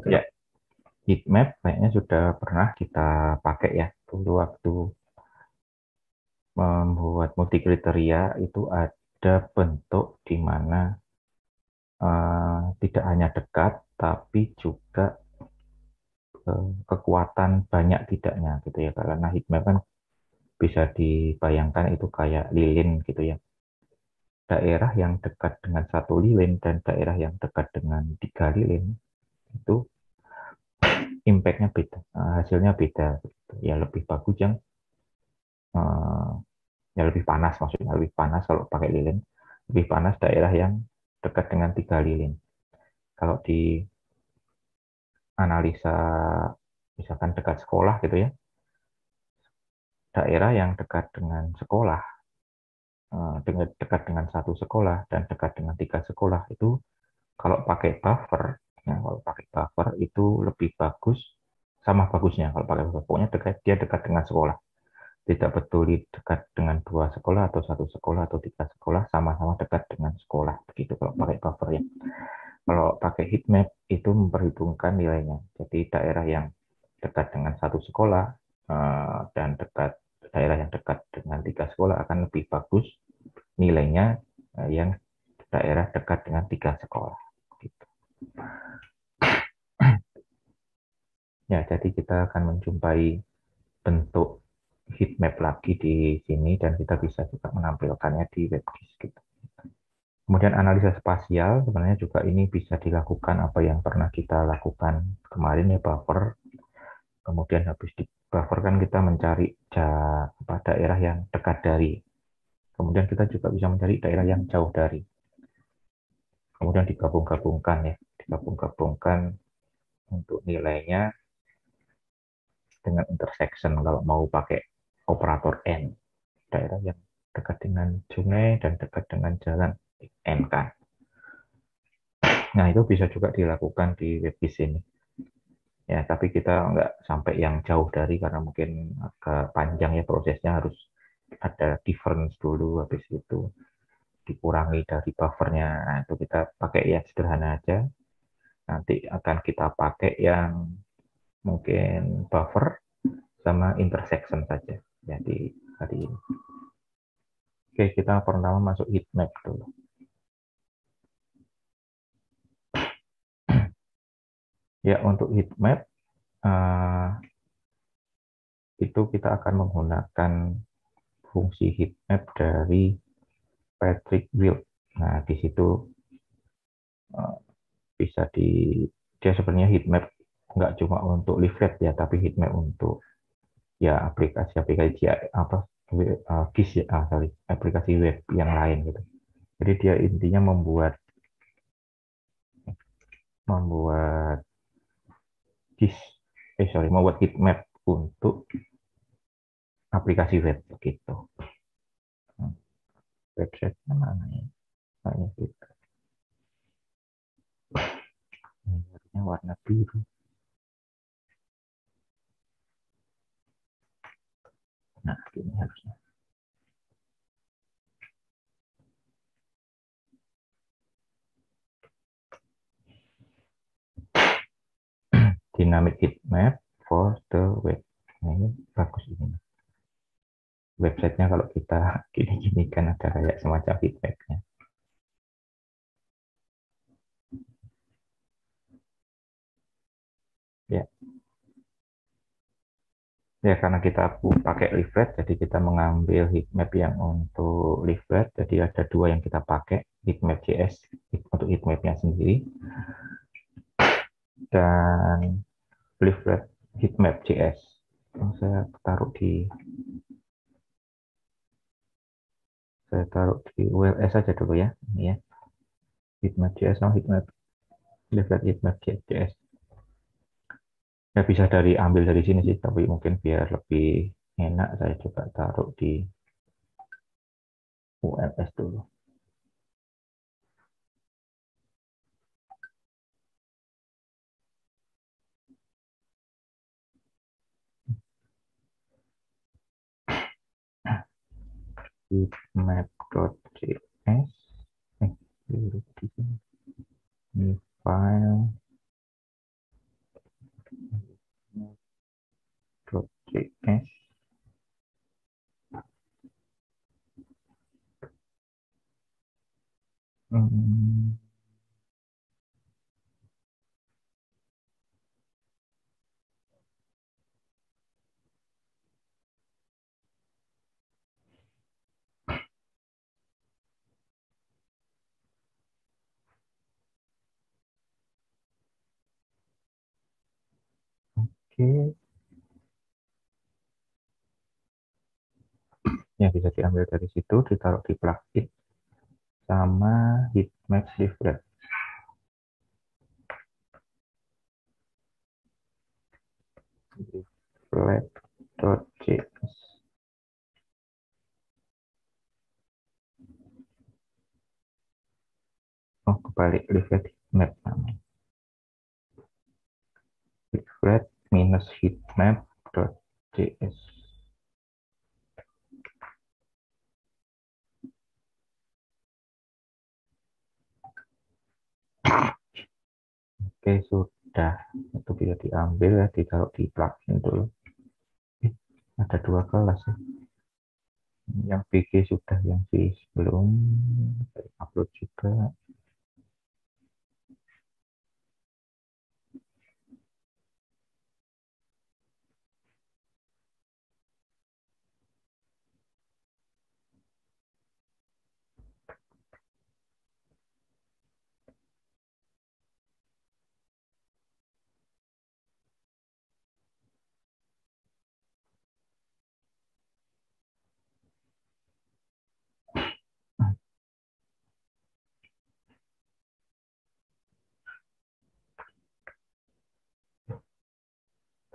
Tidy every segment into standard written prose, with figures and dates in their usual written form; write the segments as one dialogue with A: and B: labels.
A: Ya, heat map kayaknya sudah pernah kita pakai ya. Dulu waktu membuat multi kriteria itu ada bentuk di mana tidak hanya dekat, tapi juga kekuatan banyak tidaknya gitu ya. Karena heat map kan bisa dibayangkan itu kayak lilin gitu ya. Daerah yang dekat dengan satu lilin dan daerah yang dekat dengan tiga lilin itu impact-nya beda, hasilnya beda gitu. Ya lebih bagus yang eh, ya lebih panas, maksudnya lebih panas kalau pakai lilin, lebih panas daerah yang dekat dengan tiga lilin. Kalau di analisa misalkan dekat sekolah gitu ya, daerah yang dekat dengan sekolah, dengan dekat dengan satu sekolah dan dekat dengan tiga sekolah itu kalau pakai buffer, ya kalau pakai buffer itu lebih bagus, sama bagusnya kalau pakai buffer. Pokoknya dia dekat dengan sekolah. Tidak peduli dekat dengan dua sekolah atau satu sekolah atau tiga sekolah, sama-sama dekat dengan sekolah. Begitu kalau pakai buffer ya. Kalau pakai heat map itu memperhitungkan nilainya. Jadi daerah yang dekat dengan satu sekolah dan daerah yang dekat dengan tiga sekolah akan lebih bagus nilainya yang daerah dekat dengan tiga sekolah. Gitu. Ya, jadi kita akan menjumpai bentuk heat map lagi di sini dan kita bisa juga menampilkannya di WebGIS gitu. Kemudian analisa spasial sebenarnya juga ini bisa dilakukan apa yang pernah kita lakukan kemarin ya buffer. Kemudian habis di buffer kan kita mencari daerah yang dekat dari. Kemudian kita juga bisa mencari daerah yang jauh dari. Kemudian digabung-gabungkan ya, digabung-gabungkan untuk nilainya dengan intersection kalau mau pakai operator N. Daerah yang dekat dengan sungai dan dekat dengan jalan N kan. Nah, itu bisa juga dilakukan di WebGIS ini. Ya, tapi kita nggak sampai yang jauh dari karena mungkin agak panjang ya prosesnya harus ada difference dulu habis itu dikurangi dari buffernya. Nah, itu kita pakai yang sederhana aja. Nanti akan kita pakai yang mungkin buffer sama intersection saja. Jadi hari ini. Oke, kita pertama masuk heat map dulu. Ya, untuk heat map itu kita akan menggunakan fungsi heat map dari Patrick Wild. Nah, di situ eh, bisa dia sebenarnya heat map nggak cuma untuk leaflet ya, tapi heat map untuk ya aplikasi-aplikasi apa GIS ya, sorry, aplikasi web yang lain gitu. Jadi dia intinya membuat GIS, membuat heat map untuk aplikasi web gitu. Website mana ya? Kayaknya gitu. Ini harusnya warna biru. Nah, ini harusnya. Dynamic heat map for the web. Nah, ini bagus ini. Websitenya kalau kita gini-gini kan ada kayak semacam heat map-nya. Ya, ya karena kita pakai leaflet, jadi kita mengambil heat map yang untuk leaflet. Jadi ada dua yang kita pakai, heat map JS untuk heat map-nya sendiri dan leaflet heat map JS. Saya taruh di ULS saja dulu ya. Ini ya, heatmap JS sama heatmap leaflet heatmap JS. Ya bisa ambil dari sini sih, tapi mungkin biar lebih enak saya coba taruh di ULS dulu. Heatmap.js. Eh, di sini. file .js. Oke, yang bisa diambil dari situ ditaruh di plugin sama heatmap refresh. Refresh.js. Oh, kebalik, refresh heatmap namanya. Refresh minus heatmap.js. Oke, sudah. Itu bisa diambil ya, ditaruh di plugin dulu. Ada dua kelas ya. Yang PG sudah, yang V belum. Upload juga.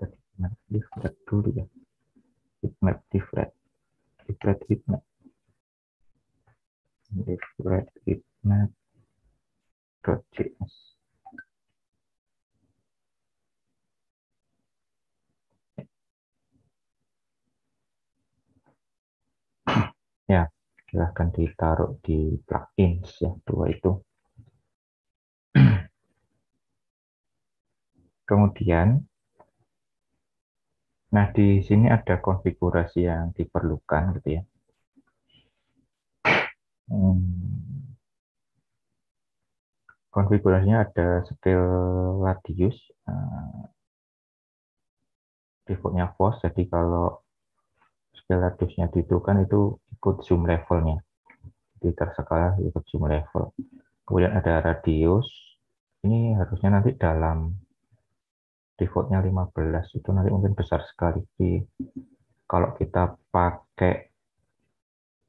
A: Tadi refresh dulu ya. Heatmap refresh. Refresh heatmap. Refresh heatmap.js. Ya, silahkan ditaruh di plugins ya, dua itu. Kemudian, nah di sini ada konfigurasi yang diperlukan gitu ya. Konfigurasinya ada scale radius, defaultnya false, jadi kalau scale radiusnya ditentukan itu ikut zoom levelnya, jadi terskala ikut zoom level. Kemudian ada radius, ini harusnya nanti dalam defaultnya 15, itu nanti mungkin besar sekali. Jadi kalau kita pakai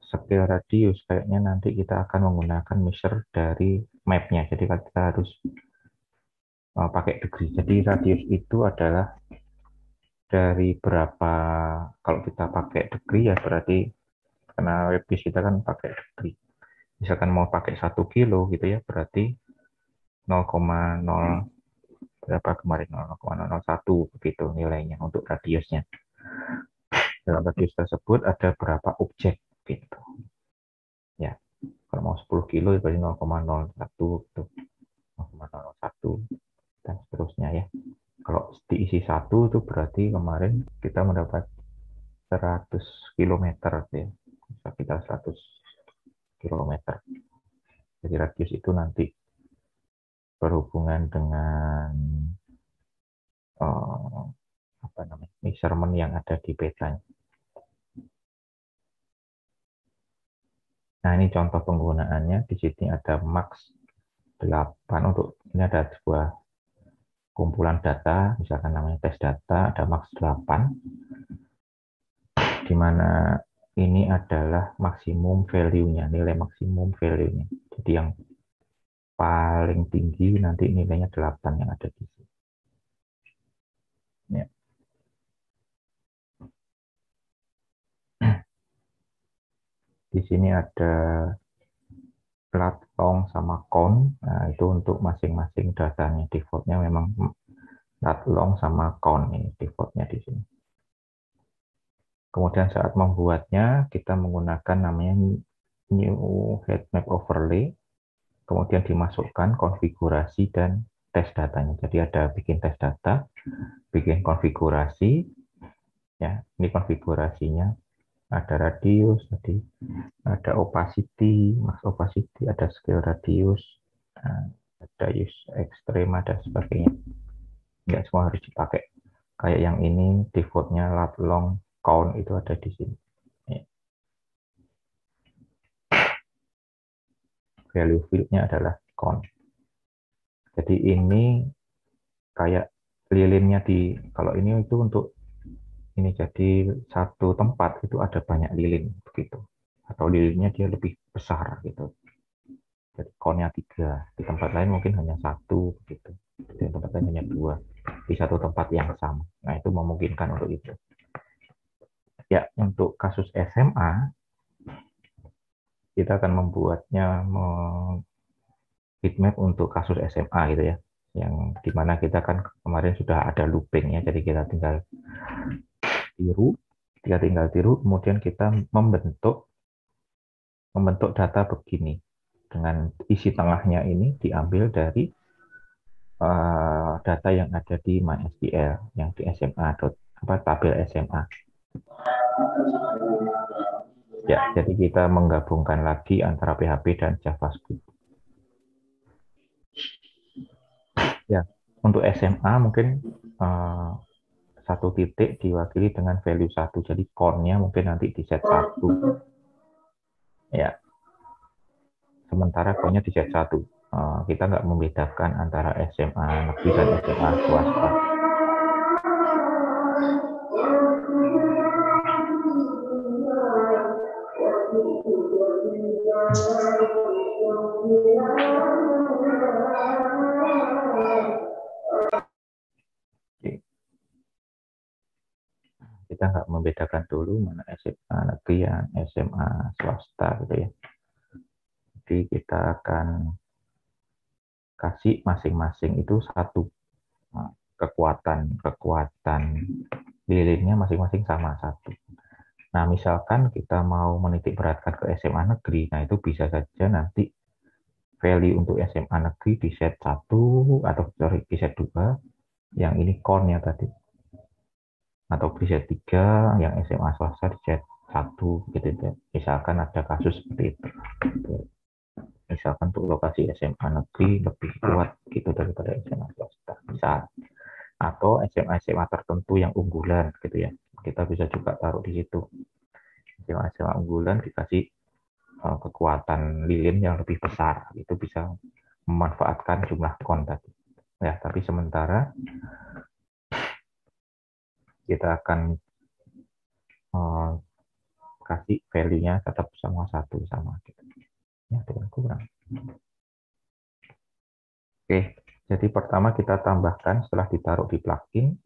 A: scale radius, kayaknya nanti kita akan menggunakan measure dari mapnya, jadi kita harus pakai degree. Jadi radius itu adalah dari berapa, kalau kita pakai degree ya berarti, karena webpage kita kan pakai degree. Misalkan mau pakai 1 kilo gitu ya, berarti 0,0 berapa kemarin, 0,001 begitu nilainya untuk radiusnya. Dalam radius tersebut ada berapa objek gitu. Ya, kalau mau 10 kilo ya berarti 0,01 gitu. 0,01 dan seterusnya ya. Kalau diisi 1 itu berarti kemarin kita mendapat 100 kilometer ya. Sekitar 100 kilometer. Jadi radius itu nanti berhubungan dengan apa namanya, measurement yang ada di petanya. Nah, ini contoh penggunaannya. Di sini ada max 8 untuk, ini ada sebuah kumpulan data, misalkan namanya tes data, ada max 8, di mana ini adalah maksimum value-nya, nilai maksimum value-nya. Jadi yang paling tinggi nanti nilainya 8 yang ada di sini. Ya. Di sini ada lat, long, sama count. Nah, itu untuk masing-masing datanya. Defaultnya memang lat, long, sama count ini defaultnya di sini. Kemudian saat membuatnya, kita menggunakan namanya new heatmap overlay. Kemudian dimasukkan konfigurasi dan tes datanya. Jadi ada bikin tes data, bikin konfigurasi, ya. Ini konfigurasinya, ada radius tadi, ada opacity, max opacity, ada scale radius, ada use extreme, ada sebagainya. Nggak semua harus dipakai. Kayak yang ini defaultnya lat long count itu ada di sini. Ya. Value fieldnya adalah count. Jadi ini kayak lilinnya di, kalau ini itu untuk ini, jadi satu tempat itu ada banyak lilin begitu, atau lilinnya dia lebih besar gitu. Jadi countnya 3, di tempat lain mungkin hanya 1 begitu, di tempat lain hanya 2 di satu tempat yang sama. Nah, itu memungkinkan untuk itu. Ya, untuk kasus SMA kita akan membuatnya heatmap untuk kasus SMA gitu ya, yang dimana kita kan kemarin sudah ada looping ya, jadi kita tinggal tiru, kemudian kita membentuk data begini, dengan isi tengahnya ini diambil dari data yang ada di MySQL yang di SMA tabel SMA. Ya, jadi kita menggabungkan lagi antara PHP dan JavaScript. Ya, untuk SMA mungkin satu titik diwakili dengan value 1, jadi count-nya mungkin nanti di set 1. Ya, sementara count-nya di set 1. Kita nggak membedakan antara SMA negeri dan SMA swasta. Kita nggak membedakan dulu mana SMA negeri dan SMA swasta gitu ya. Jadi kita akan kasih masing-masing itu satu, kekuatan lilinnya masing-masing sama 1. Nah, misalkan kita mau menitik beratkan ke SMA negeri, nah itu bisa saja nanti value untuk SMA negeri di set 1 atau di set 2, yang ini count-nya tadi. Atau di set 3, yang SMA swasta di set 1 gitu ya. Misalkan ada kasus seperti itu. Misalkan untuk lokasi SMA negeri lebih kuat gitu daripada SMA swasta. Misal. Atau SMA-SMA tertentu yang unggulan gitu ya. Kita bisa juga taruh di situ. SMA-SMA unggulan dikasih kekuatan lilin yang lebih besar, itu bisa memanfaatkan jumlah count tadi. Ya, tapi sementara kita akan kasih value-nya tetap sama 1 sama gitu. Ya, dengan kurang. Oke, jadi pertama kita tambahkan setelah ditaruh di plugin,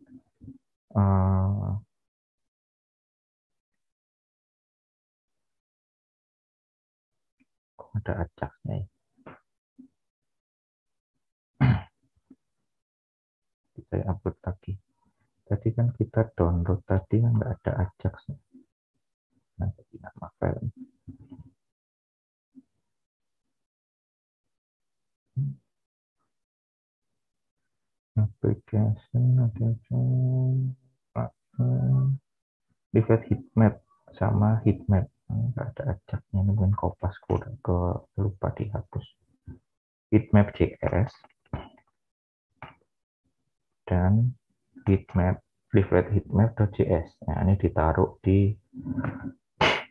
A: ada ajaxnya ya. Saya upload lagi. Tadi kan kita download tadi kan nggak ada ajaxnya. Nah, jadi nama file. Application, private heatmap sama heatmap. Nggak ada ajaknya, ini mungkin kopas ke lupa dihapus. Heatmap.js dan heatmap private heatmap.js. Nah, ini ditaruh di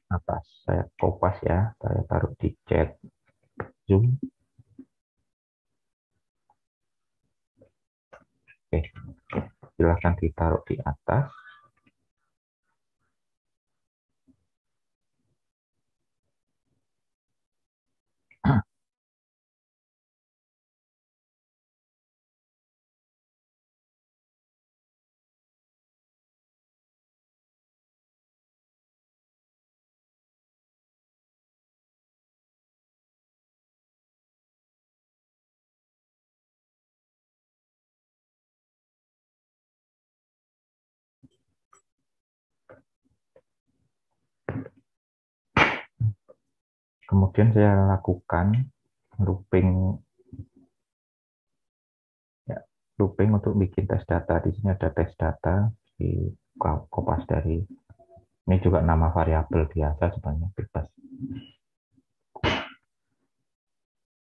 A: atas. Saya kopas ya, saya taruh di chat Zoom. Oke, silahkan ditaruh di atas. Kemudian saya lakukan looping, looping untuk bikin tes data. Di sini ada tes data, di kopas dari ini juga nama variabel biasa sebenarnya bebas.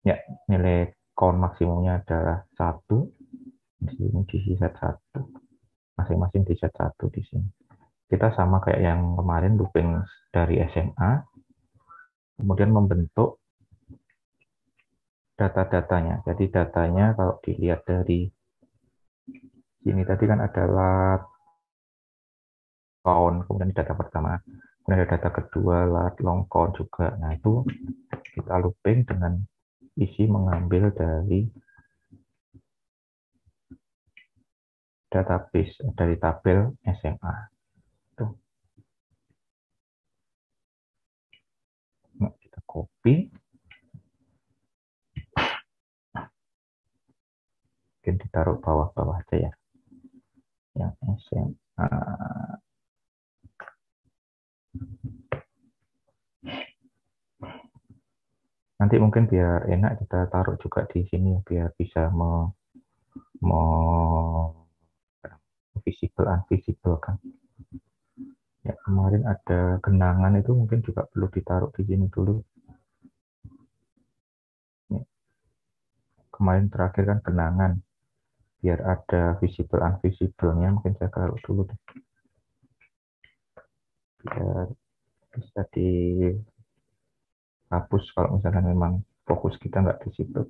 A: Ya, nilai count maksimumnya adalah 1. Di sini diisi set 1. Masing-masing di set 1 di sini. Kita sama kayak yang kemarin looping dari SMA, kemudian membentuk data-datanya. Jadi datanya kalau dilihat dari sini tadi kan adalah count, kemudian data pertama, kemudian ada data kedua, lat, long count juga. Nah itu kita looping dengan isi mengambil dari database, dari tabel SMA. Tuh. Nah, kita copy, mungkin ditaruh bawah-bawah aja ya, yang SMA. Nanti mungkin biar enak kita taruh juga di sini biar bisa visible unvisible kan. Ya, kemarin ada genangan itu mungkin juga perlu ditaruh di sini dulu. Ya, kemarin terakhir kan genangan. Biar ada visible unvisible-nya mungkin saya taruh dulu deh. Biar bisa dihapus kalau misalkan memang fokus kita nggak di situ.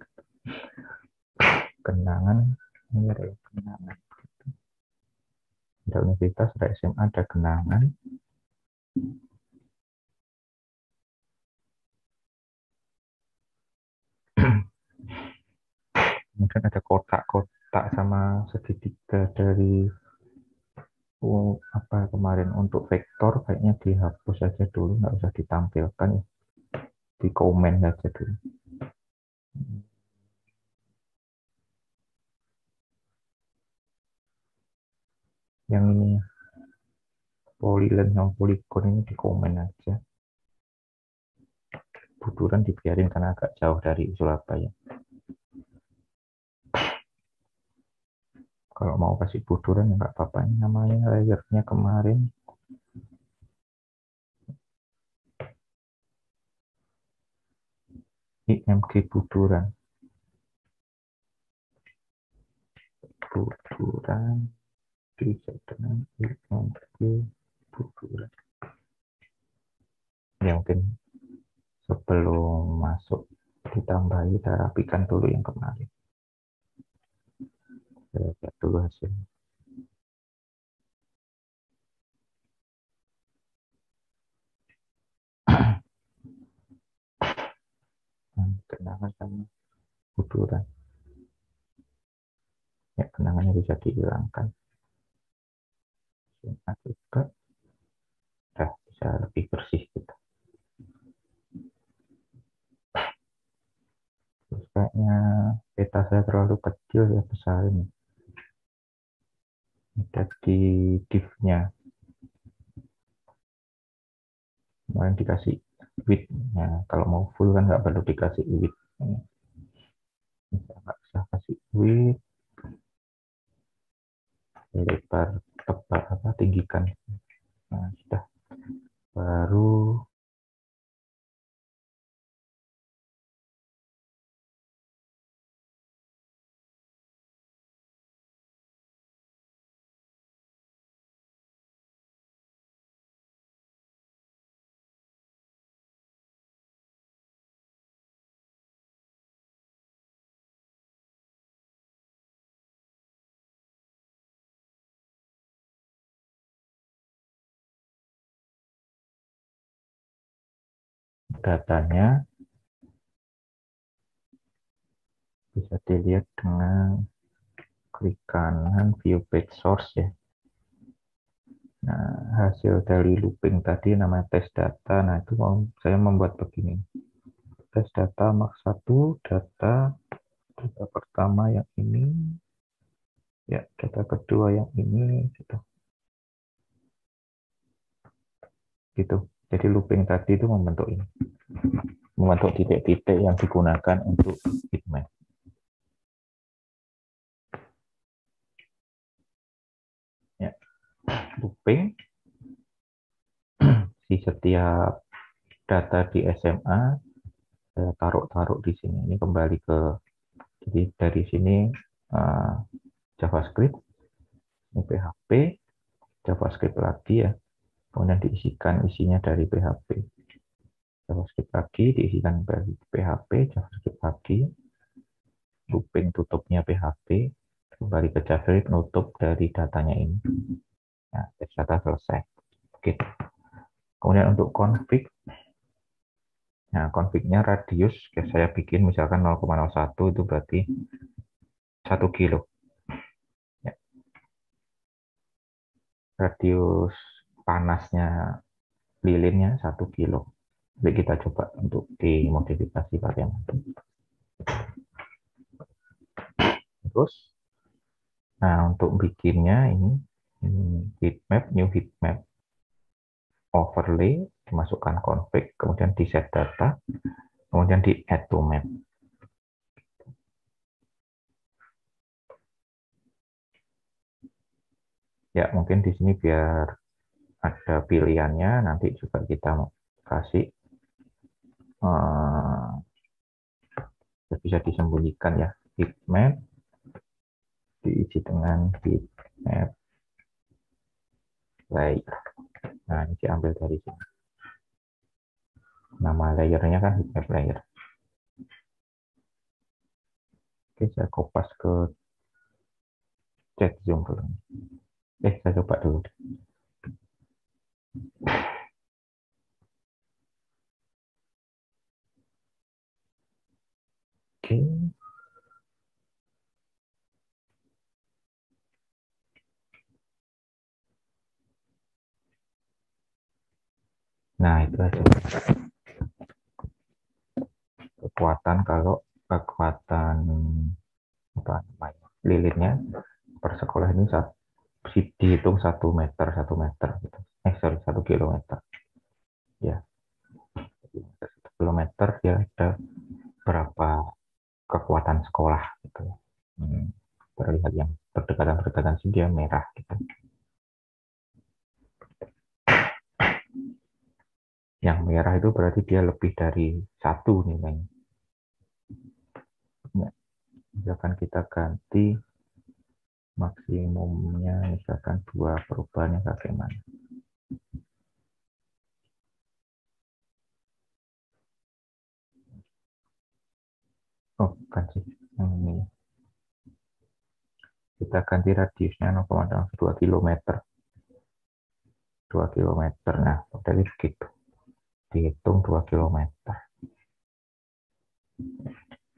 A: Genangan, ini ada genangan. Ada universitas, ada SMA, ada genangan. Kemudian ada kotak-kotak sama segitiga dari apa kemarin untuk vektor kayaknya dihapus saja dulu, nggak usah ditampilkan ya, di komen saja dulu. Yang ini polyline yang polygon ini di komen aja. Buduran dibiarin karena agak jauh dari Surabaya. Kalau mau kasih buduran ya nggak apa-apa, ini namanya layernya kemarin. IMG buduran. Buduran bisa dengan IMG buduran. Ya mungkin sebelum masuk ditambahi, kita rapikan dulu yang kemarin. Saya lihat dulu hasilnya. Kenangan sama buduran. Ya, kenangannya bisa dihilangkan. Akibat bisa lebih bersih kita. Terus kayaknya peta saya terlalu kecil ya, besarin. Ada di div-nya. Kemarin dikasih width. Nah, kalau mau full kan nggak perlu dikasih width. Nggak usah kasih width. Lebar, tebal, apa, tinggikan. Nah, sudah. Baru datanya bisa dilihat dengan klik kanan view page source ya. Nah, hasil dari looping tadi namanya tes data. Nah, itu saya membuat begini. Tes data max 1, data pertama yang ini, ya, data kedua yang ini, gitu. Gitu. Jadi looping tadi itu membentuk ini. Membentuk titik-titik yang digunakan untuk heat map. grouping di setiap data di SMA. Saya taruh di sini. Ini kembali ke, jadi dari sini JavaScript, ini PHP, JavaScript lagi ya. Kemudian diisikan isinya dari PHP. JavaScript lagi diisikan dari PHP, JavaScript lagi, looping tutupnya PHP, kembali ke JavaScript, nutup dari datanya ini. Nah, data selesai. Gitu. Kemudian untuk config, nah config-nya radius, saya bikin misalkan 0,01 itu berarti 1 kilo. Ya. Radius panasnya lilinnya 1 kilo. Jadi kita coba untuk dimodifikasi pakai terus. Nah, untuk bikinnya ini heatmap, new heatmap, overlay, dimasukkan config, kemudian di set data, kemudian di add to map. Ya, mungkin di sini biar ada pilihannya, nanti juga kita kasih bisa disembunyikan ya, heatmap diisi dengan heatmap layer. Nah, ini diambil dari sini. Nama layernya kan heatmap layer. Oke, saya kopas ke chat Zoom dulu. Saya coba dulu. Oke. Nah, itu aja. Kekuatan kalau kekuatan apa namanya lilinnya per sekolah ini dihitung 1 meter gitu. Sorry, 1 kilometer. Ya, 1 kilometer ya ada berapa kekuatan sekolah gitu. Terlihat yang berdekatan sih dia merah gitu. Yang merah itu berarti dia lebih dari 1 nilainya. Ya, misalkan kita ganti maksimumnya, misalkan 2, perubahannya bagaimana. Oh, ganti yang ini. Kita ganti radiusnya 0,2 km. 2 km. Nah, dari begitu. Dihitung 2 km.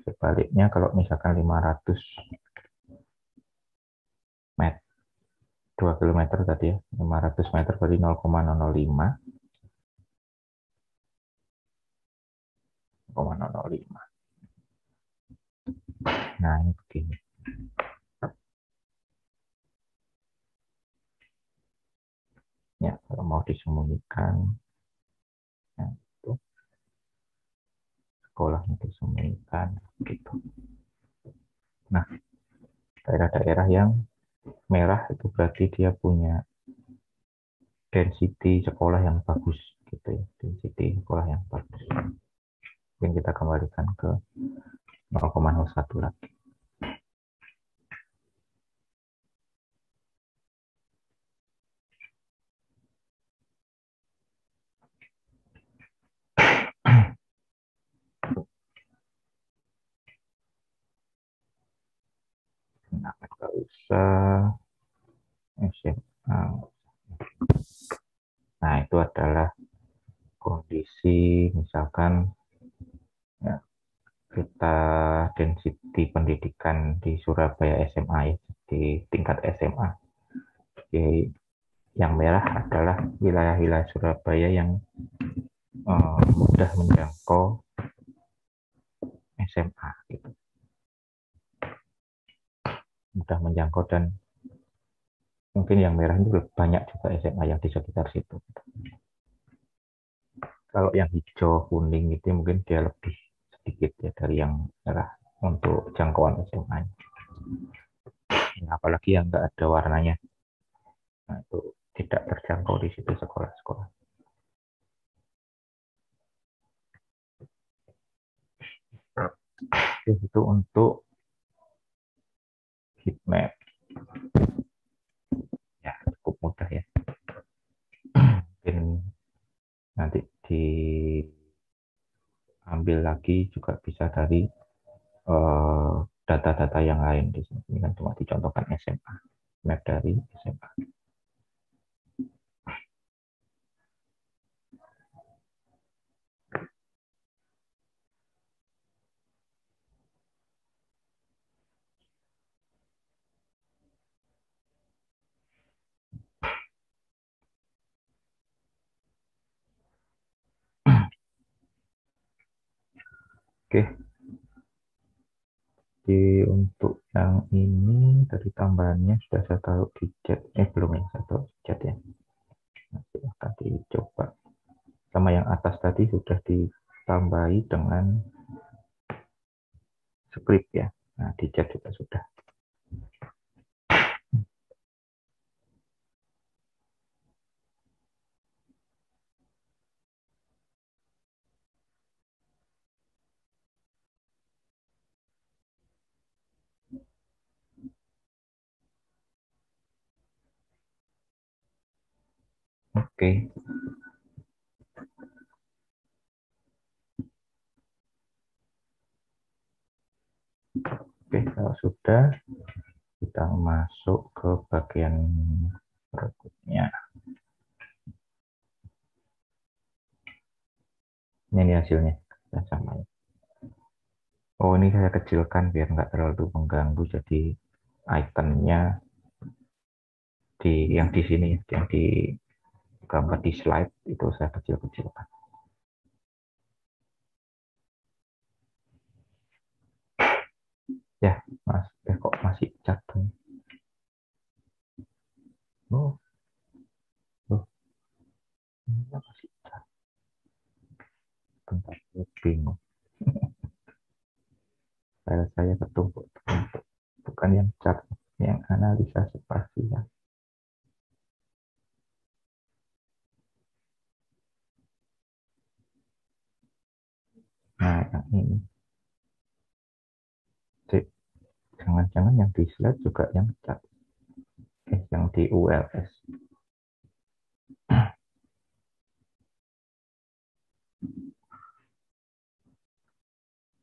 A: Sebaliknya kalau misalkan 500 meter, 2 km tadi ya, 500 meter berarti 0,005. 0,005. Nah, ini begini. Ya, kalau mau disembunyikan, nah, itu sekolahnya disembunyikan, gitu. Nah, daerah-daerah yang merah itu berarti dia punya density sekolah yang bagus, gitu ya. Density sekolah yang bagus. Mungkin kita kembalikan ke 0,01 lagi. Nah, nggak usah. Nah, itu adalah kondisi misalkan ya, kita density pendidikan di Surabaya SMA ya, di tingkat SMA. Jadi, yang merah adalah wilayah-wilayah Surabaya yang mudah menjangkau SMA gitu. Mudah menjangkau dan mungkin yang merah itu banyak juga SMA yang di sekitar situ. Kalau yang hijau kuning itu mungkin dia lebih sedikit ya dari yang merah untuk jangkauan SMA. Ya, apalagi yang nggak ada warnanya. Nah, itu tidak terjangkau di situ sekolah-sekolah. Itu untuk heat map. Ya, cukup mudah ya. Mungkin nanti diambil lagi juga bisa dari data-data yang lain di sini. Ini kan cuma dicontohkan SMA, map dari SMA. Oke, jadi untuk yang ini dari tambahannya sudah saya taruh di chat. Belum ya, saya taruh di chat ya. Nanti akan dicoba. Sama yang atas tadi sudah ditambahi dengan script ya. Nah, di chat juga sudah. Oke, oke, kalau sudah kita masuk ke bagian berikutnya. Ini hasilnya, kita samain. Oh, ini saya kecilkan biar nggak terlalu mengganggu. Jadi ikonnya yang di sini, yang di gambar di slide itu saya kecil-kecilkan. Ya, Mas, kok masih jatuh? Oh, oh, ini masih jatuh. Bentar, saya bingung. Saya ketumpuk, bukan yang cat, yang analisa spasial. Nah, yang ini. Jangan-jangan yang di slide juga yang cat. Yang di ULS.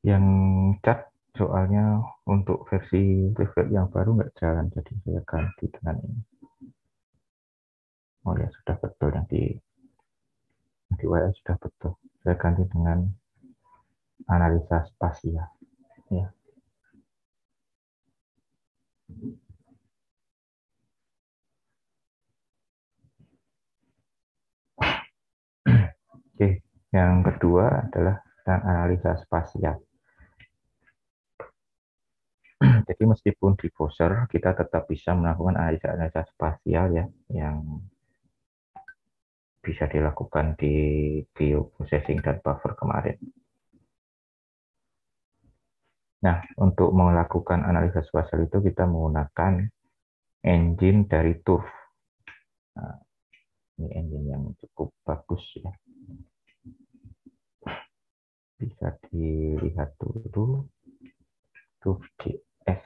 A: Yang cat soalnya untuk versi private yang baru nggak jalan, jadi saya ganti dengan ini. Oh ya, sudah betul yang di ULS sudah betul. Saya ganti dengan analisa spasial. Ya. Oke, yang kedua adalah analisa spasial. Jadi meskipun di browser kita tetap bisa melakukan analisa spasial ya, yang bisa dilakukan di bioprocessing dan buffer kemarin. Nah, untuk melakukan analisa spasial itu kita menggunakan engine dari TURF. Nah, ini engine yang cukup bagus ya. Bisa dilihat dulu TURF.js.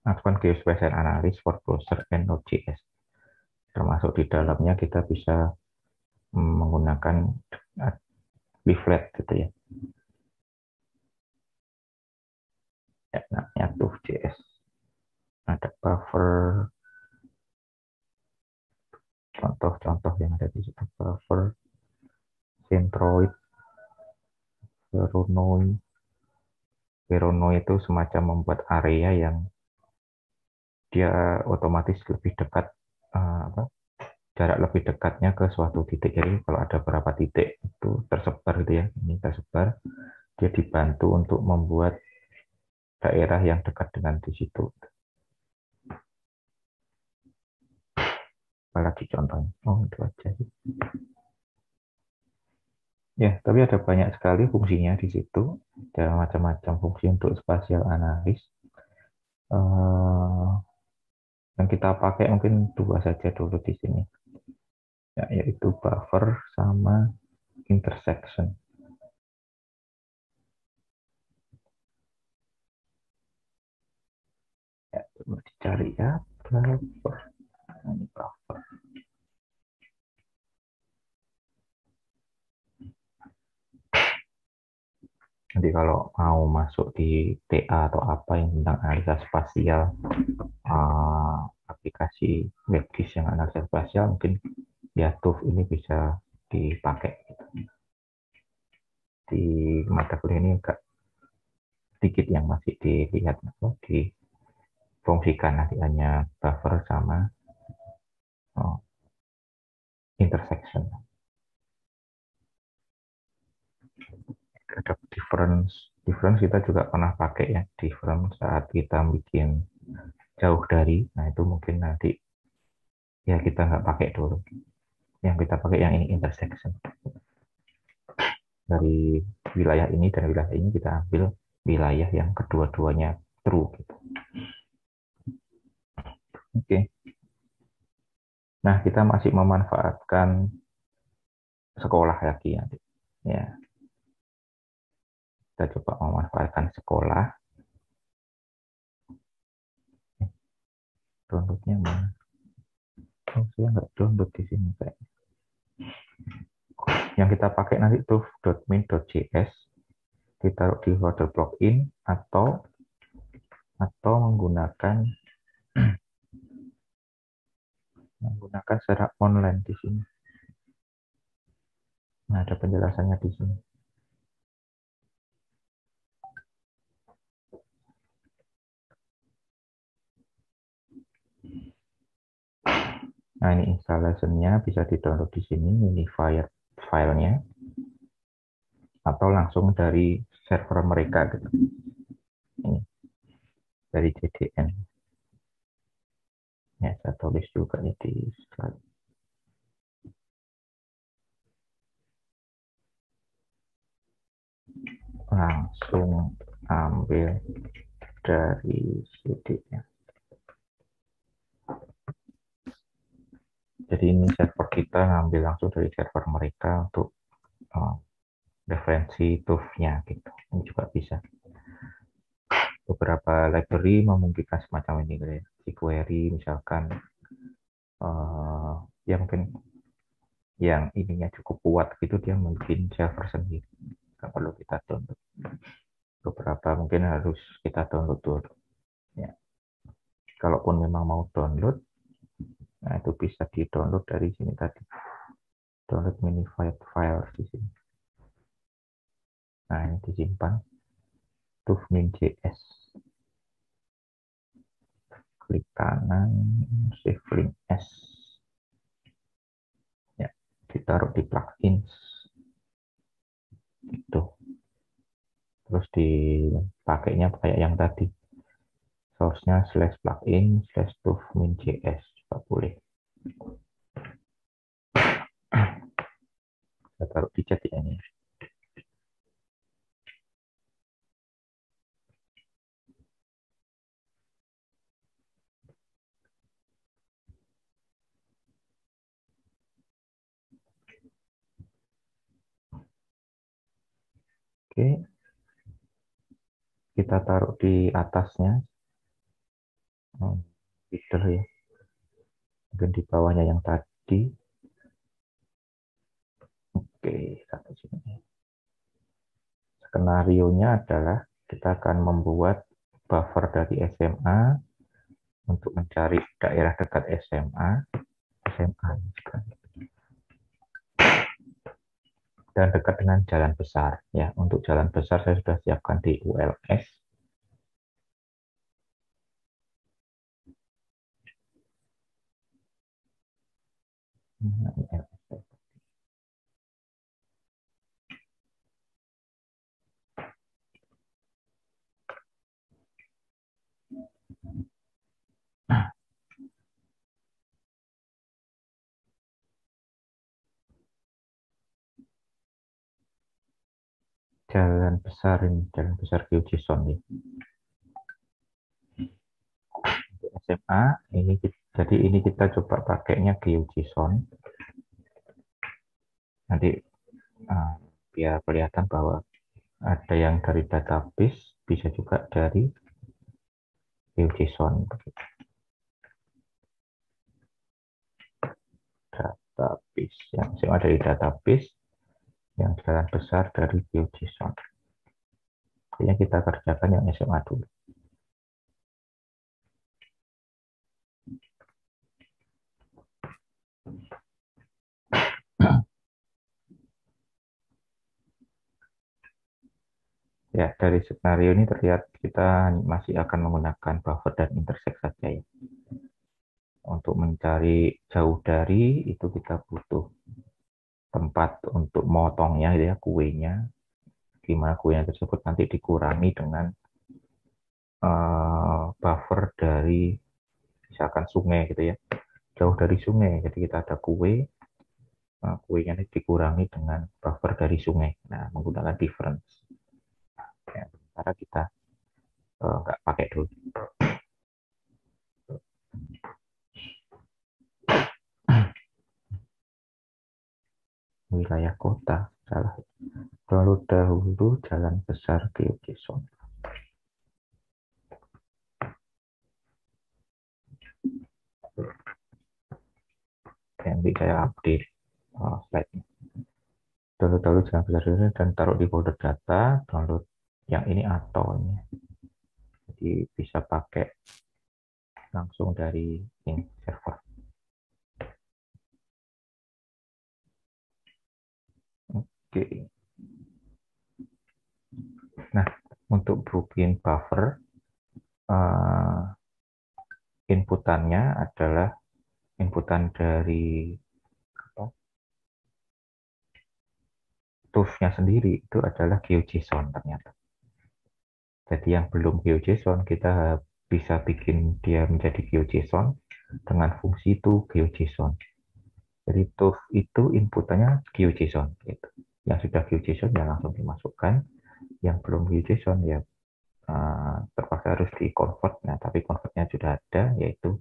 A: Lakukan geospatial analysis for browser and Node.js. Termasuk di dalamnya kita bisa menggunakan leaflet gitu ya. Ya, namanya TURF.js. Ada buffer, contoh-contoh yang ada di situ. Buffer, centroid, Veronoi. Veronoi itu semacam membuat area yang dia otomatis lebih dekat, jarak lebih dekatnya ke suatu titik. Jadi kalau ada beberapa titik itu tersebar gitu ya, ini tersebar, dia dibantu untuk membuat daerah yang dekat dengan di situ. Apalagi contohnya, oh itu aja. Ya, tapi ada banyak sekali fungsinya di situ. Ada macam-macam fungsi untuk spatial analis. Eh, yang kita pakai mungkin dua saja dulu di sini, ya, yaitu buffer sama intersection. Ya, coba dicari ya, buffer. Nah, ini buffer. Nanti kalau mau masuk di TA atau apa yang tentang analisa spasial, uh, aplikasi WebGIS yang analisa spasial, mungkin ya TUF ini bisa dipakai. Di mata kuliah ini agak sedikit yang masih dilihat, difungsikan nanti hanya buffer sama oh, intersection. Ada difference kita juga pernah pakai ya, difference saat kita bikin jauh dari, nah itu mungkin nanti ya kita nggak pakai dulu, yang kita pakai yang ini intersection, dari wilayah ini dan wilayah ini kita ambil wilayah yang kedua-duanya true gitu. Oke. Nah, kita masih memanfaatkan sekolah lagi nanti. Ya, kita coba memanfaatkan sekolah. Downloadnya mana? Oh, saya nggak download di sini kayak. Yang kita pakai nanti itu .min.js, ditaruh di folder plugin atau menggunakan secara online di sini. Nah, ada penjelasannya di sini. Nah, ini installation-nya bisa di-download di sini, ini filenya, atau langsung dari server mereka gitu. Ini dari JDN. Ya, saya tulis juga ya di slide. Langsung ambil dari CD-nya. Jadi ini server kita ngambil langsung dari server mereka untuk uh, referensi TUF-nya gitu. Ini juga bisa. Beberapa library memungkinkan semacam ini, gitu ya. jQuery misalkan, ya mungkin yang ininya cukup kuat gitu, dia mungkin server sendiri. Nggak perlu kita download. Beberapa mungkin harus kita download dulu. Ya. Kalaupun memang mau download, nah itu bisa di-download dari sini tadi. Download minified file di sini. Nah, ini disimpan. TUF-min.js. Klik kanan, save link as. Ya, ditaruh di plugins. Itu. Terus dipakainya kayak yang tadi. Source-nya /plugin /tuf-min.js. Juga boleh. Saya taruh di chat ya ini. Oke, kita taruh di atasnya. Middle ya. Mungkin di bawahnya yang tadi. Oke, sampai sini. Skenario-nya adalah kita akan membuat buffer dari SMA untuk mencari daerah dekat SMA dan dekat dengan jalan besar. Ya, untuk jalan besar saya sudah siapkan di ULS. Jalan besar ini, jalan besar Gyeojison ya. SMA ini, jadi ini kita coba pakainya GeoJSON. Nanti biar kelihatan bahwa ada yang dari database, bisa juga dari GeoJSON. Database yang SMA dari database, yang jalan besar dari GeoJSON. Kayaknya kita kerjakan yang SMA dulu. Ya, dari skenario ini terlihat kita masih akan menggunakan buffer dan intersect saja ya. Untuk mencari jauh dari itu kita butuh tempat untuk motongnya ya, kuenya. Gimana kuenya tersebut nanti dikurangi dengan buffer dari misalkan sungai gitu ya. Jauh dari sungai, jadi kita ada kue, kuenya ini dikurangi dengan buffer dari sungai. Nah, menggunakan difference. Ya, sementara kita nggak pakai dulu. Wilayah kota, salah. Download dahulu jalan besar GeoJSON. Nanti saya update slide-nya. Download dahulu jalan besar GeoJSON dan taruh di folder data. Download yang ini atau ini. Jadi bisa pakai langsung dari ini server. Oke. Nah, untuk bikin buffer, inputannya adalah inputan dari tools-nya sendiri itu adalah GeoJSON ternyata. Jadi yang belum GeoJSON kita bisa bikin dia menjadi GeoJSON dengan fungsi to GeoJSON. Jadi tools itu inputannya GeoJSON gitu. Yang sudah GeoJSON ya langsung dimasukkan. Yang belum GeoJSON ya terpaksa harus di convert. Nah, tapi convertnya sudah ada yaitu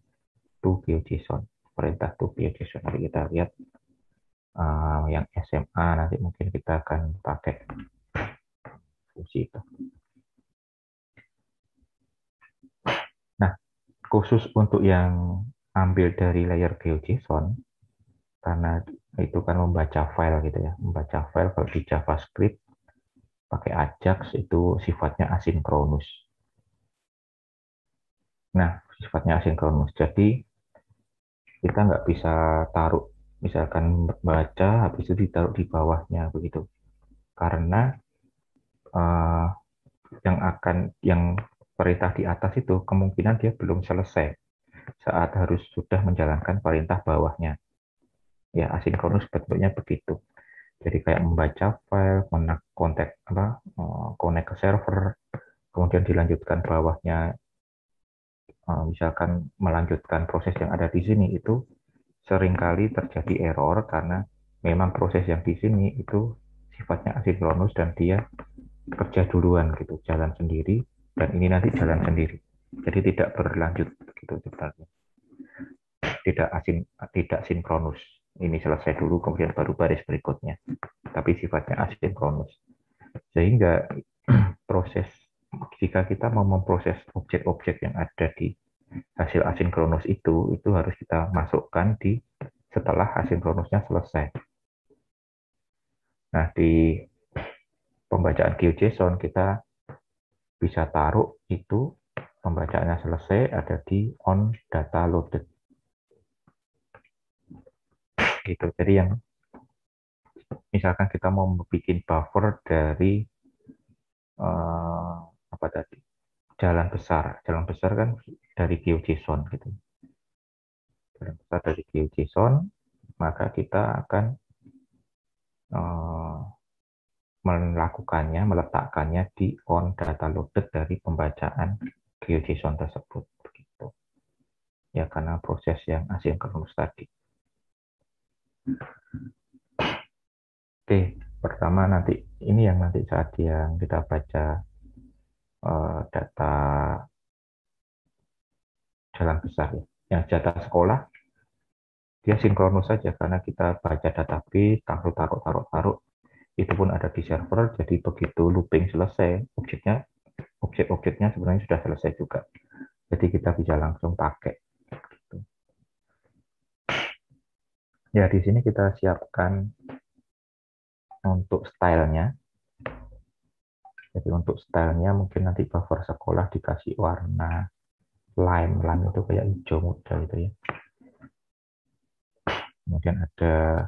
A: to GeoJSON. Perintah to GeoJSON. Nanti kita lihat yang SMA nanti mungkin kita akan pakai fungsi itu. Nah, khusus untuk yang ambil dari layer GeoJSON, karena itu kan membaca file gitu ya, membaca file kalau di JavaScript pakai Ajax itu sifatnya asinkronus. Nah, sifatnya asinkronus. Jadi kita nggak bisa taruh, misalkan baca habis itu ditaruh di bawahnya begitu. Karena uh, yang perintah di atas itu kemungkinan dia belum selesai saat harus sudah menjalankan perintah bawahnya. Ya, asinkronus bentuknya begitu. Jadi kayak membaca file, connect ke server, kemudian dilanjutkan bawahnya, misalkan melanjutkan proses yang ada di sini, itu seringkali terjadi error karena memang proses yang di sini itu sifatnya asinkronus dan dia kerja duluan gitu, jalan sendiri, dan ini nanti jalan sendiri. Jadi tidak berlanjut gitu sebenarnya. Tidak sinkronus. Ini selesai dulu kemudian baru baris berikutnya. Tapi sifatnya asinkronus. Sehingga proses jika kita mau memproses objek-objek yang ada di hasil asinkronus itu harus kita masukkan di setelah asinkronusnya selesai. Nah, di pembacaan GeoJSON kita bisa taruh itu pembacaannya selesai ada di on data loaded. Gitu. Jadi yang misalkan kita mau bikin buffer dari apa tadi? Jalan besar. Jalan besar kan dari GeoJSON gitu. Jalan besar dari GeoJSON, maka kita akan meletakkannya di on data loaded dari pembacaan GeoJSON tersebut. Begitu. Ya karena proses yang asinkronus tadi. Oke, pertama nanti ini yang nanti saat yang kita baca data jalan besar ya. Yang data sekolah dia sinkronus saja karena kita baca database, taruh, itu pun ada di server. Jadi begitu looping selesai, objek-objeknya sebenarnya sudah selesai juga. Jadi kita bisa langsung pakai. Ya, di sini kita siapkan untuk stylenya. Jadi untuk stylenya mungkin nanti buffer sekolah dikasih warna lime itu kayak hijau muda gitu ya. Kemudian ada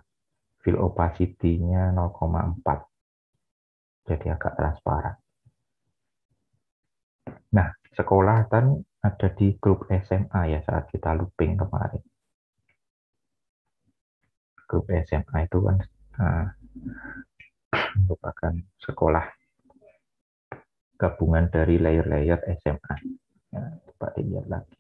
A: fill opacity-nya 0,4. Jadi agak transparan. Nah, sekolah kan ada di grup SMA ya saat kita looping kemarin. Grup SMA itu kan merupakan sekolah gabungan dari layer-layer SMA. Nah, coba dilihat lagi.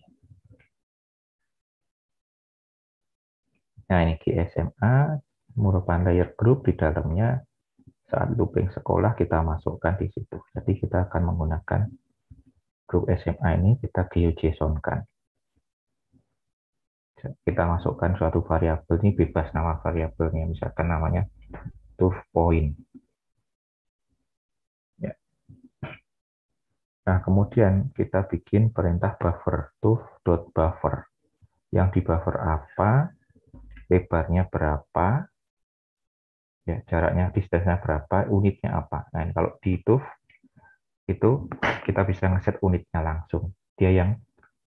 A: Nah, ini di SMA merupakan layer group, di dalamnya saat looping sekolah kita masukkan di situ. Jadi kita akan menggunakan grup SMA ini, kita GeoJSON-kan. Kita masukkan suatu variabel, ini bebas nama variabelnya, misalkan namanya turf point. Ya. Nah, kemudian kita bikin perintah buffer turf.buffer. Yang di buffer apa, lebarnya berapa, ya, jaraknya, distance-nya berapa, unitnya apa. Nah, kalau di turf itu kita bisa ngeset unitnya langsung. Dia yang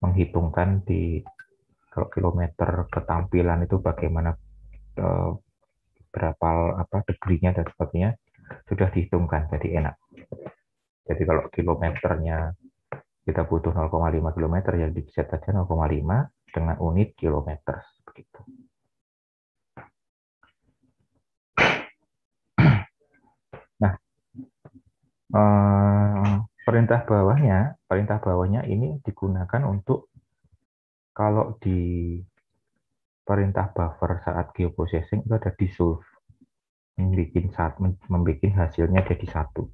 A: menghitungkan di kalau kilometer ketampilan itu bagaimana, eh, berapa degree-nya dan sebagainya sudah dihitungkan, jadi enak. Jadi kalau kilometernya kita butuh 0,5 kilometer ya di set aja 0,5 dengan unit kilometer begitu. Nah, perintah bawahnya ini digunakan untuk kalau di perintah buffer saat geoprocessing itu ada dissolve, membuat hasilnya jadi satu.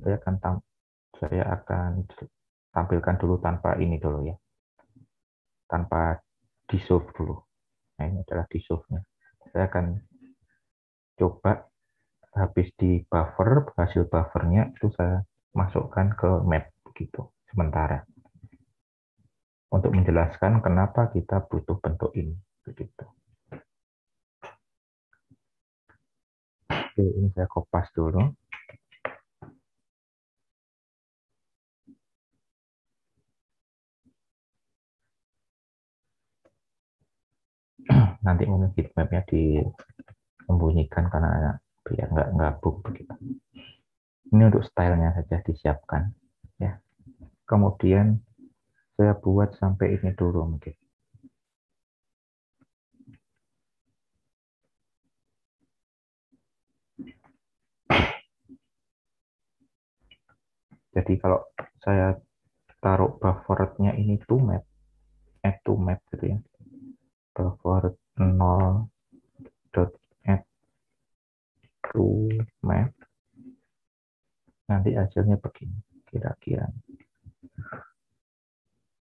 A: Saya akan tampilkan dulu tanpa ini dulu ya, tanpa dissolve dulu. Nah, ini adalah dissolve-nya. Saya akan coba habis di buffer, hasil buffernya itu saya masukkan ke map begitu sementara untuk menjelaskan kenapa kita butuh bentuk ini begitu. Oke, ini saya kopas dulu. Nanti mungkin heatmap-nya disembunyikan karena biar nggak gabung begitu. Ini untuk stylenya saja disiapkan ya. Kemudian saya buat sampai ini dulu mungkin. Jadi kalau saya taruh buffernya ini to map, add to map gitu ya. Buffer 0.add to map. Nanti hasilnya begini kira-kira.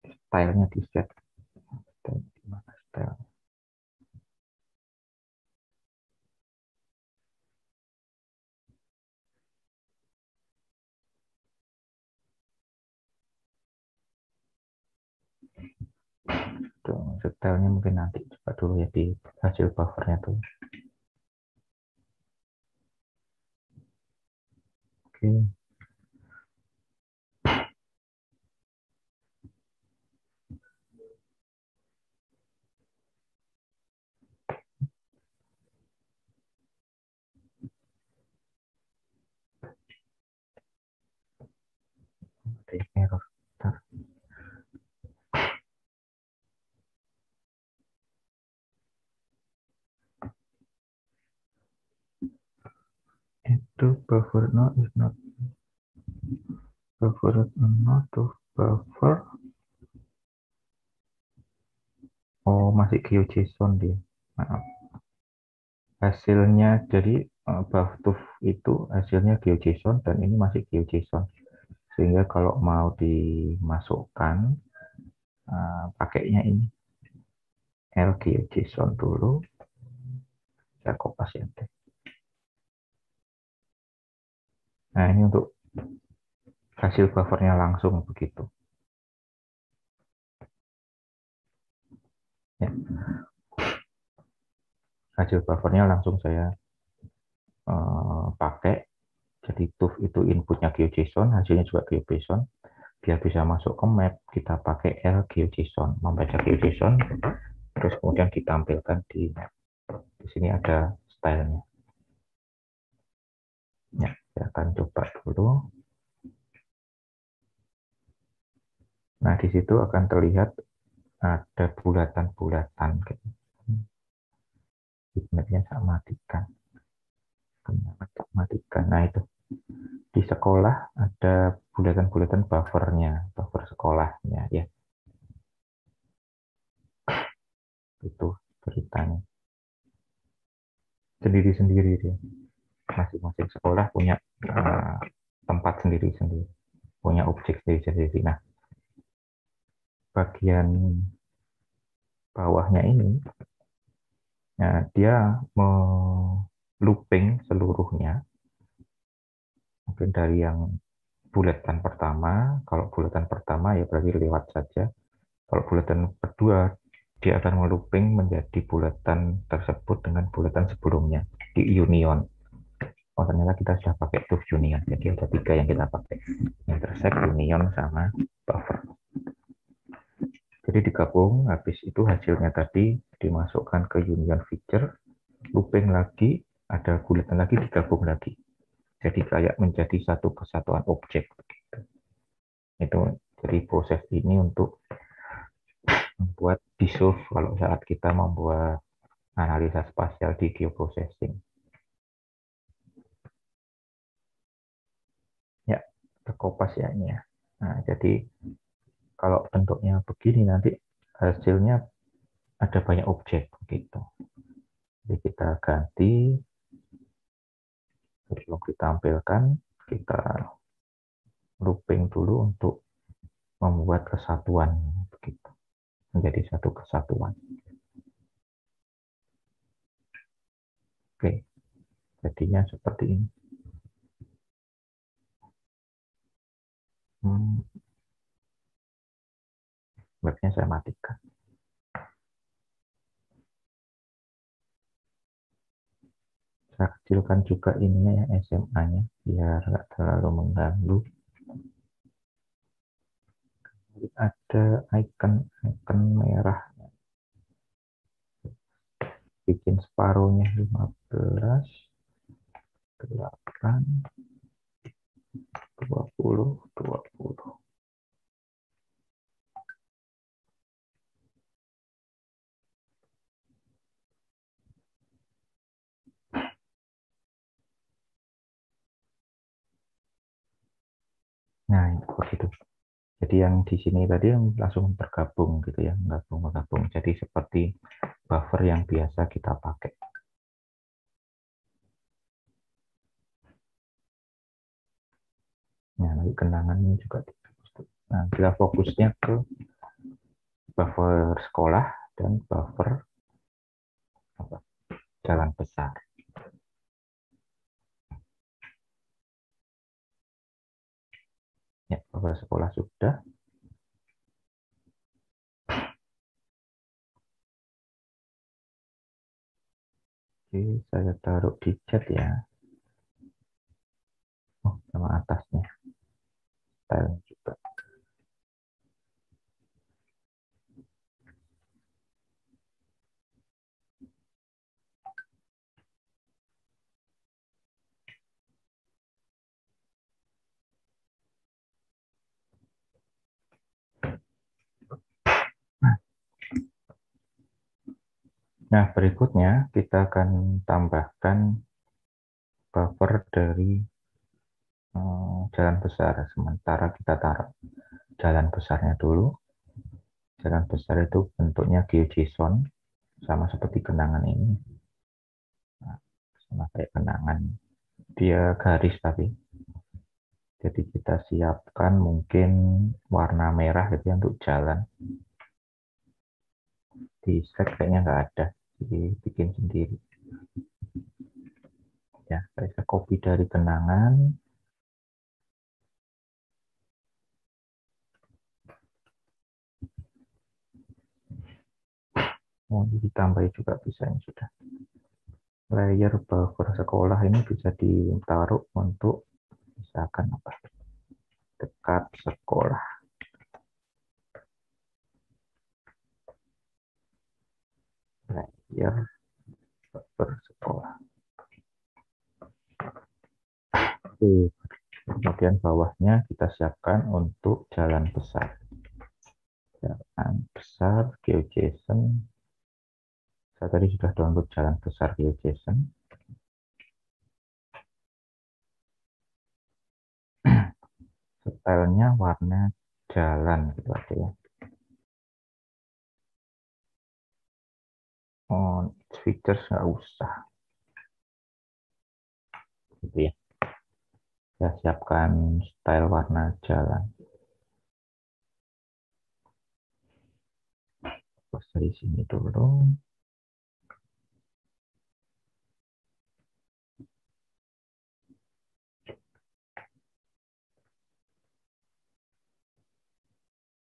A: Stylenya di set. Gimana style? Stylenya mungkin nanti coba dulu ya di hasil buffernya tuh. Oke. Error. Itu buffer no is not buffer not to buffer. Oh, masih GeoJSON dia. Maaf. Hasilnya jadi buff itu hasilnya GeoJSON dan ini masih GeoJSON. Sehingga kalau mau dimasukkan pakainya ini LGJSON dulu, saya kopas ya. Nah, ini untuk hasil buffernya langsung begitu. Ya. Hasil buffernya langsung saya pakai. Jadi TUF itu inputnya GeoJSON, hasilnya juga GeoJSON. Biar bisa masuk ke map, kita pakai LGeoJSON, membaca GeoJSON, terus kemudian ditampilkan di map. Di sini ada stylenya. Ya, saya akan coba dulu. Nah, di situ akan terlihat ada bulatan-bulatan. Bitmapnya saya matikan. Nah, itu. Di sekolah ada bulatan-bulatan buffernya, buffer sekolahnya. Ya, itu ceritanya. Sendiri-sendiri dia. Masing-masing sekolah punya tempat sendiri-sendiri. Punya objek sendiri-sendiri. Nah, bagian bawahnya ini, nah, dia looping seluruhnya. Mungkin dari yang bulatan pertama, kalau bulatan pertama ya berarti lewat saja. Kalau bulatan kedua, dia akan melooping menjadi bulatan tersebut dengan bulatan sebelumnya di union. Oh, ternyata kita sudah pakai TUF union. Jadi ada 3 yang kita pakai. Intersect, union, sama buffer. Jadi digabung, habis itu hasilnya tadi dimasukkan ke union feature, looping lagi, ada bulatan lagi, digabung lagi. Jadi kayak menjadi satu kesatuan objek. Itu jadi proses ini untuk membuat dissolve kalau saat kita membuat analisa spasial di geoprocessing. Ya, terkopas ya ini ya. Nah, jadi kalau bentuknya begini nanti hasilnya ada banyak objek gitu. Jadi kita ganti sebelum ditampilkan, kita looping dulu untuk membuat kesatuan begitu. Menjadi satu kesatuan. Oke. Jadinya seperti ini. Webnya saya matikan. Saya kecilkan juga ininya ya, SMA-nya, biar nggak terlalu mengganggu. Ada icon merah. Bikin separuhnya 15, 8, 20, 20. Nah, begitu. Jadi yang di sini tadi langsung tergabung gitu ya, menggabung. Jadi seperti buffer yang biasa kita pakai. Nah, nanti kenangannya juga. Nah, kita fokusnya ke buffer sekolah dan buffer jalan besar. Ya, buffer sekolah sudah. Oke, saya taruh di chat ya. Oh, sama atasnya. Style juga. Nah, berikutnya kita akan tambahkan buffer dari jalan besar. Sementara kita taruh jalan besarnya dulu. Jalan besar itu bentuknya GeoJSON, sama seperti kenangan ini. Nah, sama kayak kenangan. Dia garis tapi. Jadi kita siapkan mungkin warna merah gitu ya untuk jalan. di slide kayaknya nggak ada, jadi bikin sendiri. Ya, saya bisa copy dari kenangan. Mau ditambah juga bisa, ini sudah. Layer buffer sekolah ini bisa ditaruh untuk misalkan apa? Dekat sekolah. Layer buffer sekolah. Oke. Kemudian bawahnya kita siapkan untuk jalan besar. Jalan besar GeoJSON. Saya tadi sudah download jalan besar GeoJSON. Stylenya warna jalan gitu aja ya. Oh, features nggak usah. Gitu ya. Saya siapkan style warna jalan. Terus dari sini dulu.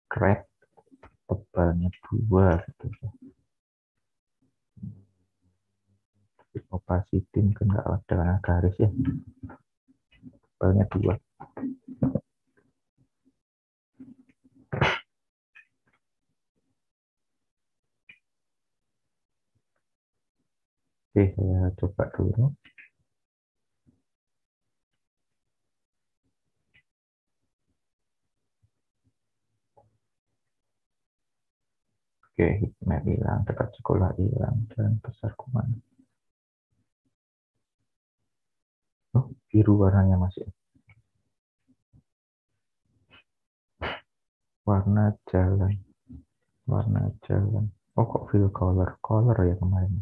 A: Grab tebalnya 2 gitu. Opacity kan nggak ada garis ya. Tebalnya 2. Oke, saya coba dulu. Oke, heatmap hilang, dekat sekolah hilang, dan besar kuman. Oh, biru warnanya masih. Warna jalan. Warna jalan. Oh, kok fill color? Color ya kemarin.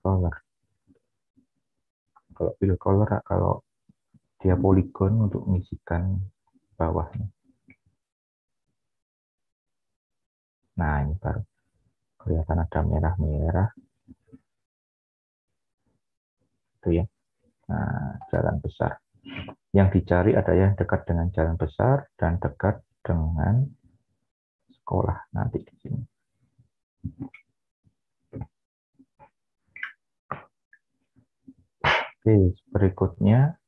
A: Color. Kalau fill color, kalau dia polygon untuk mengisikan bawahnya. Nah, ini baru kelihatan ada merah-merah. Itu ya. Nah, jalan besar. Yang dicari ada yang dekat dengan jalan besar dan dekat dengan sekolah nanti di sini. Oke, berikutnya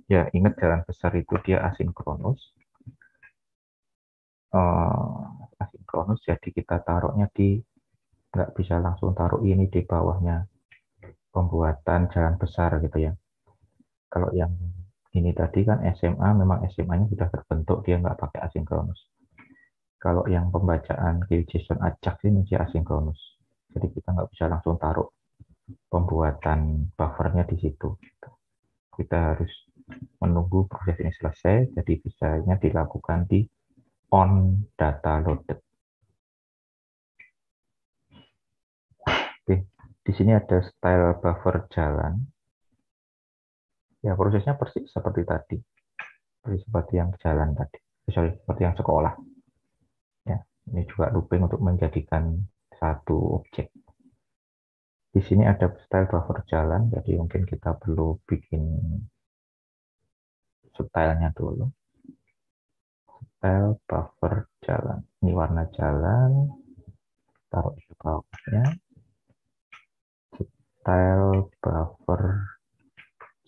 A: ya ingat jalan besar itu dia asinkronus. Asinkronus jadi kita taruhnya di, nggak bisa langsung taruh ini di bawahnya pembuatan jalan besar gitu ya. Kalau yang ini tadi kan SMA, memang SMA-nya sudah terbentuk, dia nggak pakai asinkronus. Kalau yang pembacaan GeoJSON acak ini dia asinkronus. Jadi kita nggak bisa langsung taruh pembuatan buffernya di situ. Kita harus menunggu proses ini selesai, jadi bisanya dilakukan di on data loaded. Oke, di sini ada style buffer jalan. Ya, prosesnya persis seperti tadi. Seperti yang jalan tadi. Seperti yang sekolah. Ya, ini juga looping untuk menjadikan satu objek. Di sini ada style buffer jalan, jadi mungkin kita perlu bikin stylenya dulu. Style buffer jalan. Ini warna jalan. Taruh di bawahnya. Style buffer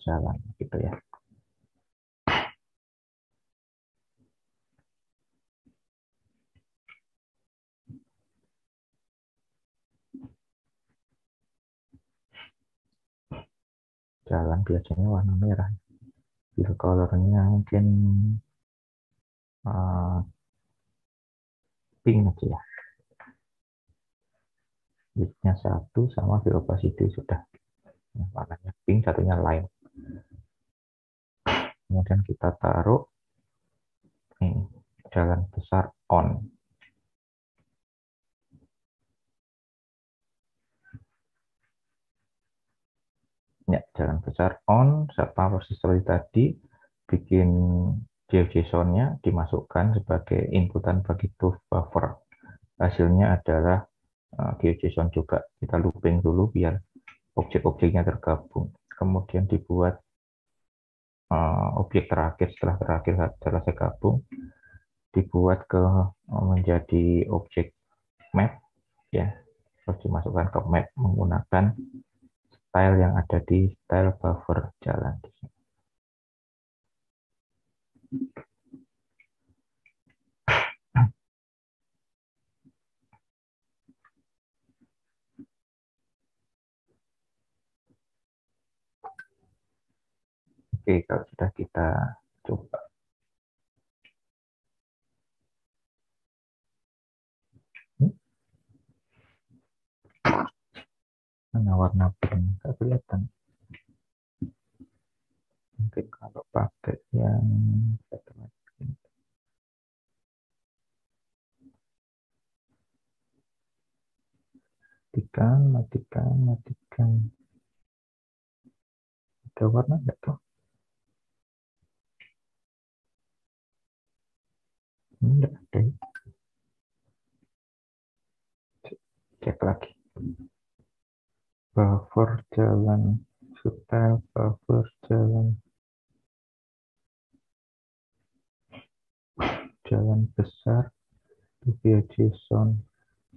A: jalan, gitu ya. Jalan biasanya warna merah. Fill colornya mungkin pink aja ya. Widthnya 1 sama fill opacity sudah. Warnanya pink, satunya lime. Kemudian kita taruh ini, jalan besar on. Ya, jalan besar on, sama persis seperti tadi. bikin GeoJSON-nya dimasukkan sebagai inputan bagi tools buffer. Hasilnya adalah GeoJSON juga. Kita looping dulu biar objek-objeknya tergabung. Kemudian dibuat objek terakhir, setelah terakhir selesai gabung, dibuat ke menjadi objek map, ya, terus dimasukkan ke map menggunakan style yang ada di style buffer jalan. Oke, kalau sudah kita coba. Mana warna pink? Nggak kelihatan. Mungkin kalau pakai yang matikan, matikan, matikan. Ada warna nggak tuh? Nggak ada. Cek lagi. Buffer jalan, style buffer jalan, jalan besar, via JSON,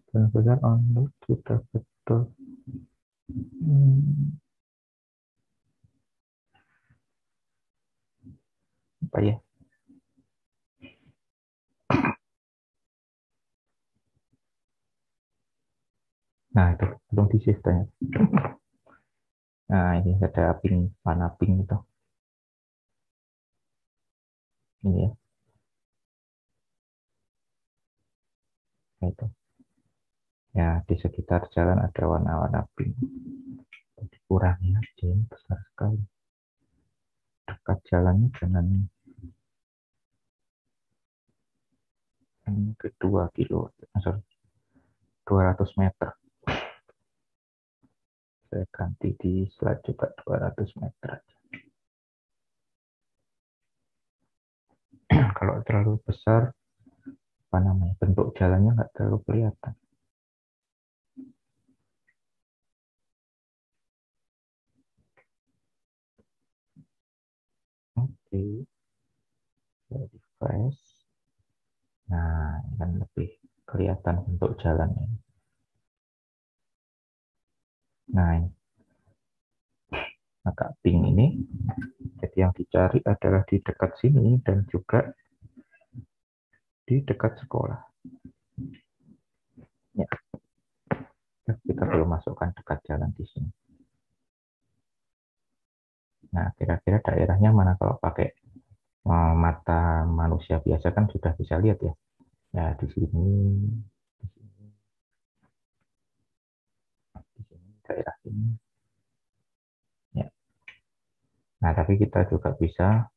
A: jalan besar onload sudah betul. Apa ya? Nah, itu belum di save tanya. Nah, ini ada ping, warna pink itu. Ini ya. Nah, itu. Ya, di sekitar jalan ada warna-warna pink. Dikurangi aja, ini besar sekali. Dekat jalannya jangan ke 2 kilo, sorry, 200 meter. Saya ganti di slide juga 200 meter aja. Kalau terlalu besar, apa namanya, bentuk jalannya nggak terlalu kelihatan. Oke, refresh. Nah, ini kan lebih kelihatan bentuk jalannya. Nah, ini agak pink ini. Jadi yang dicari adalah di dekat sini dan juga di dekat sekolah. Ya, kita belum masukkan dekat jalan di sini. Nah, kira-kira daerahnya mana kalau pakai mata manusia biasa kan sudah bisa lihat ya. Ya, di sini, di sini daerah ini. Ya. Nah, tapi kita juga bisa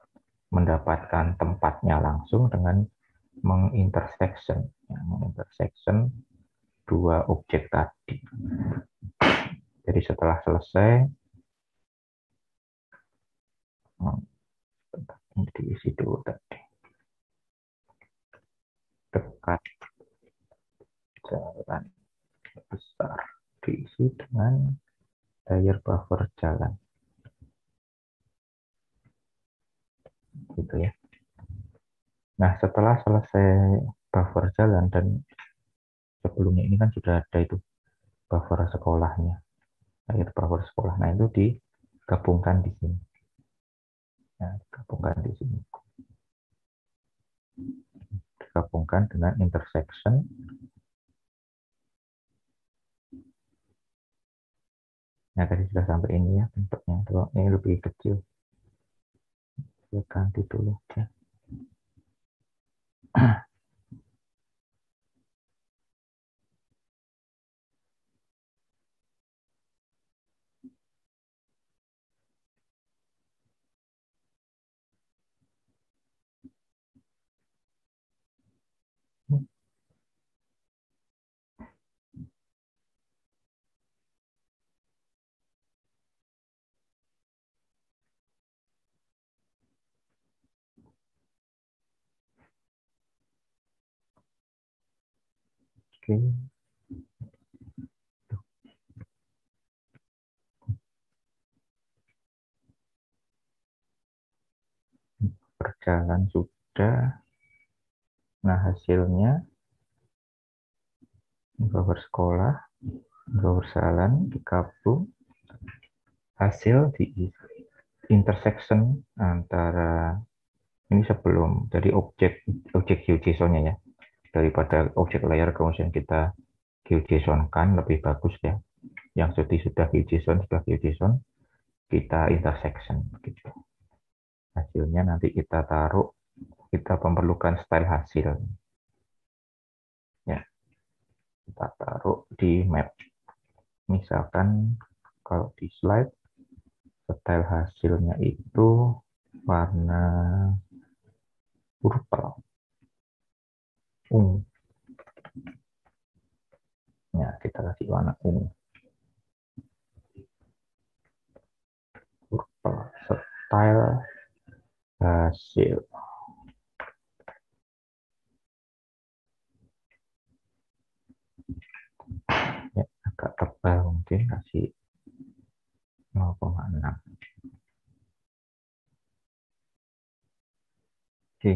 A: mendapatkan tempatnya langsung dengan mengintersection, ya, mengintersection dua objek tadi. Jadi setelah selesai, ini diisi dulu tadi. Dekat jalan besar diisi dengan layer buffer jalan. Gitu ya. Nah, setelah selesai buffer jalan dan sebelumnya ini kan sudah ada itu buffer sekolahnya, layer buffer sekolah. Nah, itu digabungkan di sini. Nah, digabungkan di sini. Digabungkan dengan intersection. Nah, tadi sudah sampai ini ya bentuknya. Kalau ini lebih kecil, saya ganti dulu. Ya. Oke. Berjalan sudah. Nah, hasilnya info bersekolah, info berjalan, digabung. Hasil di intersection antara ini sebelum jadi objek GeoJSON-nya ya. Daripada objek layer kemudian kita GeoJSON-kan lebih bagus ya. Yang sudah GeoJSON, kita intersection gitu. Hasilnya nanti kita taruh, kita memerlukan style hasil. Ya, kita taruh di map. Misalkan kalau di slide, style hasilnya itu warna purple. Ungu. Ya, kita kasih warna ungu. Purple. Style hasil. Ya, agak tebal mungkin kasih 0,6. Oke,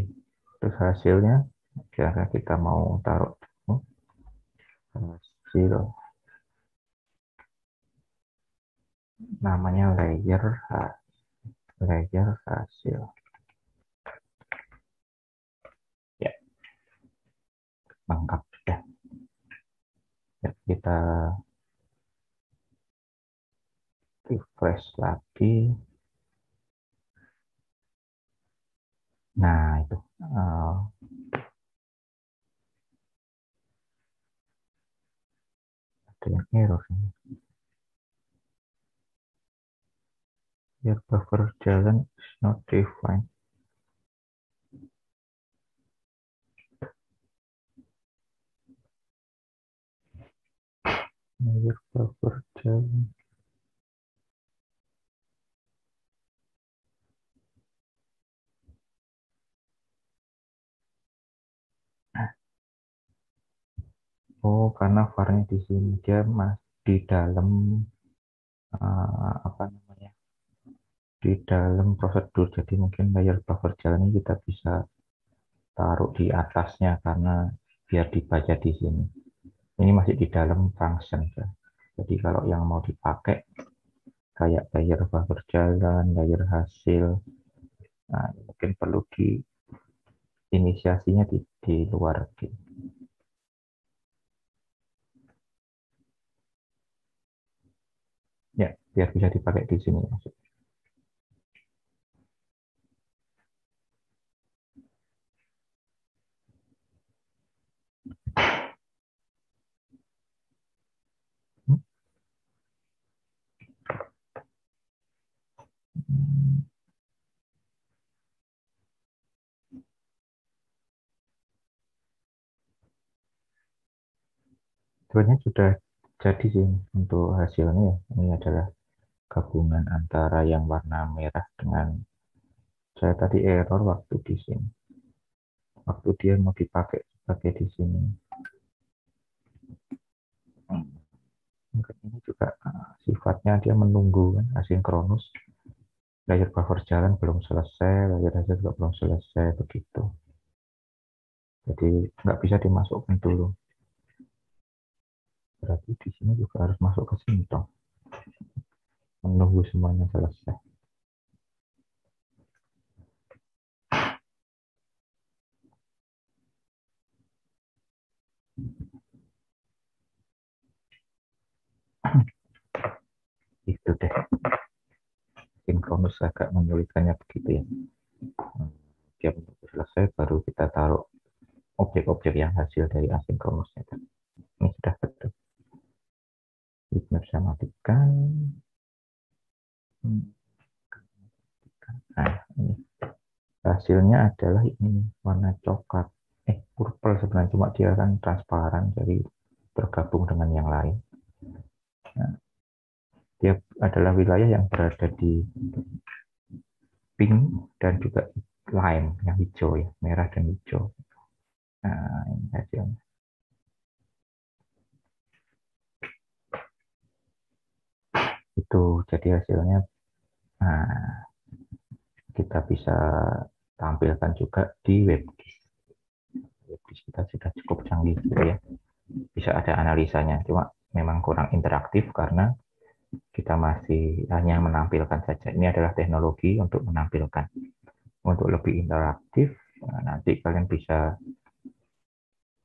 A: terus hasilnya karena kita mau taruh hasil namanya layer hasil. Ya, lengkap sudah. Ya, kita refresh lagi. Nah, itu ada yang error ini. Your buffer jalan is not defined. Your buffer jalan. Oh, karena var-nya di sini dia masih di dalam apa namanya? Di dalam prosedur. Jadi mungkin layer buffer jalan ini kita bisa taruh di atasnya karena biar dibaca di sini. Ini masih di dalam function ya. Jadi kalau yang mau dipakai kayak layer buffer jalan, layer hasil, nah mungkin perlu di inisiasinya di luar gitu. Ya, biar bisa dipakai di sini maksudnya. Sebenarnya sudah jadi sih untuk hasilnya ya. Ini adalah gabungan antara yang warna merah dengan saya tadi error waktu di sini. Waktu dia mau dipakai sebagai di sini. Mungkin ini juga sifatnya dia menunggu kan, asinkronus. Layer buffer jalan belum selesai, layer hasil juga belum selesai begitu. Jadi nggak bisa dimasukkan dulu. Berarti di sini juga harus masuk ke sini dong. Menunggu semuanya selesai. Itu deh. Sinkronus agak menyulitkannya begitu ya. Dia menunggu selesai baru kita taruh objek-objek yang hasil dari asinkronusnya. Ini sudah betul. Bitmap saya matikan. Nah, ini hasilnya adalah ini warna coklat. Purple sebenarnya cuma dia kan transparan jadi tergabung dengan yang lain. Nah, dia adalah wilayah yang berada di pink dan juga lime yang hijau ya, merah dan hijau. Nah, ini hasilnya. Itu jadi hasilnya kita bisa tampilkan juga di WebGIS. WebGIS kita sudah cukup canggih gitu ya. Bisa ada analisanya, cuma memang kurang interaktif karena kita masih hanya menampilkan saja. Ini adalah teknologi untuk menampilkan. Untuk lebih interaktif, nanti kalian bisa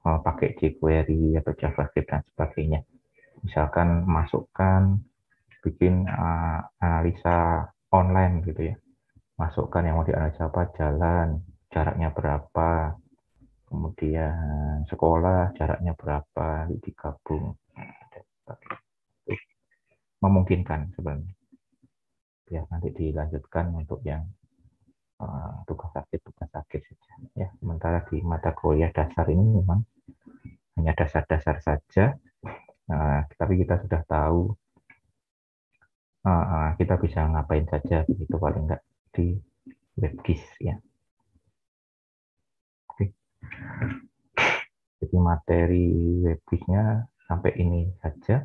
A: pakai jQuery atau JavaScript dan sebagainya. Misalkan masukkan, bikin analisa online gitu ya. Masukkan yang mau dianalisa apa, jalan, jaraknya berapa, kemudian sekolah, jaraknya berapa, digabung. Memungkinkan sebenarnya. Ya, nanti dilanjutkan untuk yang tugas akhir saja. Ya, sementara di mata kuliah dasar ini memang hanya dasar-dasar saja, tapi kita sudah tahu kita bisa ngapain saja begitu paling enggak di WebGIS ya. Oke. Jadi materi WebGIS-nya sampai ini saja.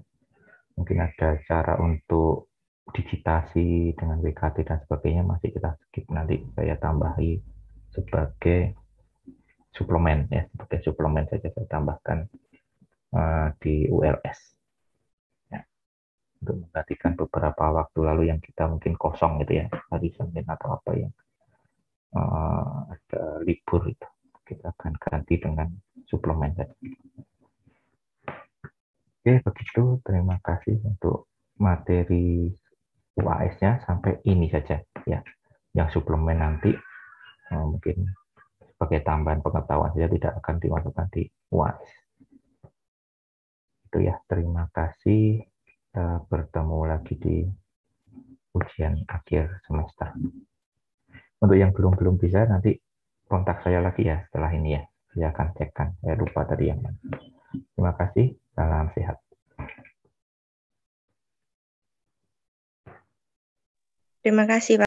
A: Mungkin ada cara untuk digitasi dengan WKT dan sebagainya masih kita skip, nanti saya tambahi sebagai suplemen ya, sebagai suplemen saja saya tambahkan di ULS ya, untuk menggantikan beberapa waktu lalu yang kita mungkin kosong gitu ya, hari Senin atau apa yang ada libur itu, kita akan ganti dengan suplemen saja. Oke, begitu. Terima kasih untuk materi UAS-nya sampai ini saja ya. Yang suplemen nanti mungkin sebagai tambahan pengetahuan saja, tidak akan dimasukkan di UAS. Itu ya, terima kasih. Kita bertemu lagi di ujian akhir semester. Untuk yang belum bisa, nanti kontak saya lagi ya setelah ini ya. Saya akan cekkan. Saya lupa tadi yang mana. Terima kasih. Salam sehat.
B: Terima kasih, Pak.